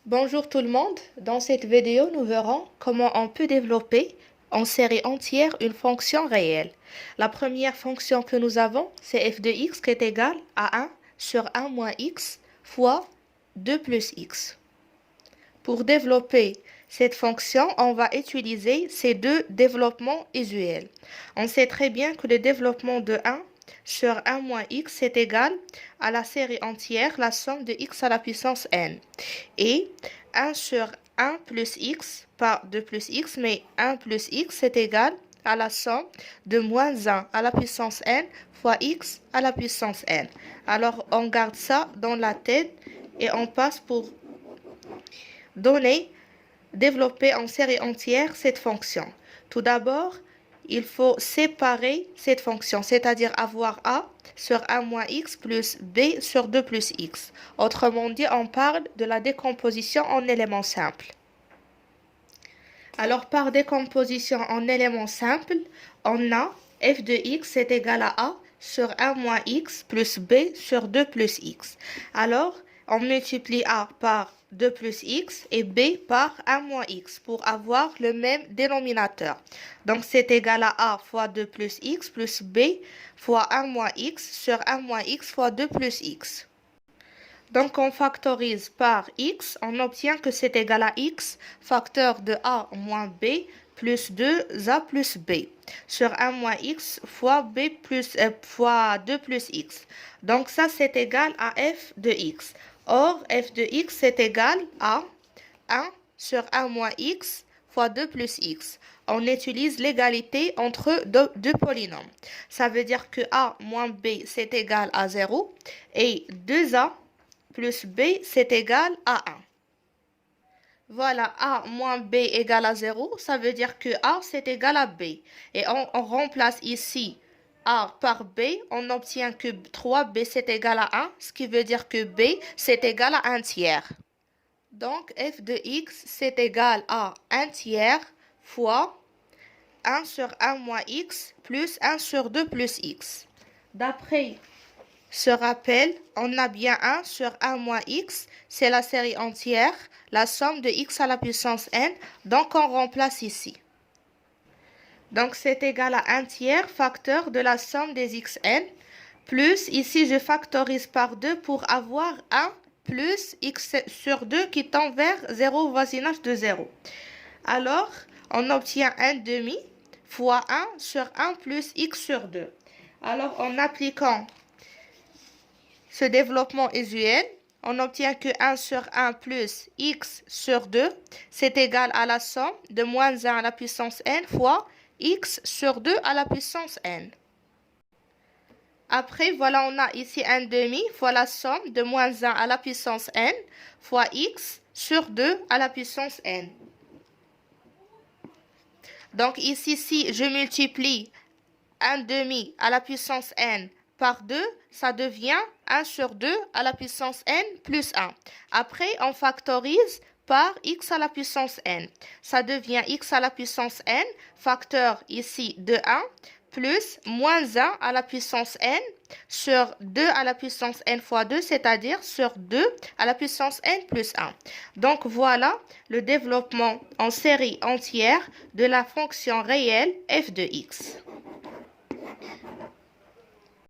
Bonjour tout le monde, dans cette vidéo nous verrons comment on peut développer en série entière une fonction réelle. La première fonction que nous avons c'est f de x qui est égal à 1 sur 1 moins x fois 2 plus x. Pour développer cette fonction, on va utiliser ces deux développements usuels. On sait très bien que le développement de 1 sur 1 moins x est égal à la série entière, la somme de x à la puissance n. Et 1 sur 1 plus x, pas 2 plus x, mais 1 plus x est égal à la somme de moins 1 à la puissance n fois x à la puissance n. Alors on garde ça dans la tête et on passe pour développer en série entière cette fonction. Tout d'abord, il faut séparer cette fonction, c'est-à-dire avoir a sur 1 moins x plus b sur 2 plus x. Autrement dit, on parle de la décomposition en éléments simples. Alors, par décomposition en éléments simples, on a f de x est égal à a sur 1 moins x plus b sur 2 plus x. Alors, on multiplie a par 2 plus x et b par 1 moins x pour avoir le même dénominateur. Donc, c'est égal à a fois 2 plus x plus b fois 1 moins x sur 1 moins x fois 2 plus x. Donc, on factorise par x, on obtient que c'est égal à x, facteur de a moins b plus 2a plus b sur 1 moins x fois b plus fois 2 plus x. Donc, ça, c'est égal à f de x. Or, f de x est égal à 1 sur 1 moins x fois 2 plus x. On utilise l'égalité entre deux polynômes. Ça veut dire que a moins b, c'est égal à 0 et 2a plus b, c'est égal à 1. Voilà, a moins b égale à 0, ça veut dire que a, c'est égal à b. Et on remplace ici a par b, on obtient que 3b, c'est égal à 1, ce qui veut dire que b, c'est égal à 1 tiers. Donc, f de x, c'est égal à 1 tiers fois 1 sur 1 moins x plus 1 sur 2 plus x. D'après ce rappel, on a bien 1 sur 1 moins x, c'est la série entière, la somme de x à la puissance n, donc on remplace ici. Donc c'est égal à 1 tiers facteur de la somme des xn, plus ici je factorise par 2 pour avoir 1 plus x sur 2 qui tend vers 0 au voisinage de 0. Alors, on obtient 1 demi fois 1 sur 1 plus x sur 2. Alors, en appliquant ce développement usuel, on obtient que 1 sur 1 plus x sur 2, c'est égal à la somme de moins 1 à la puissance n fois x sur 2 à la puissance n. Après, voilà, on a ici 1 demi fois la somme de moins 1 à la puissance n fois x sur 2 à la puissance n. Donc ici, si je multiplie 1 demi à la puissance n par 2, ça devient 1 sur 2 à la puissance n plus 1. Après, on factorise par x à la puissance n. Ça devient x à la puissance n, facteur ici de 1, plus moins 1 à la puissance n sur 2 à la puissance n fois 2, c'est-à-dire sur 2 à la puissance n plus 1. Donc voilà le développement en série entière de la fonction réelle f de x.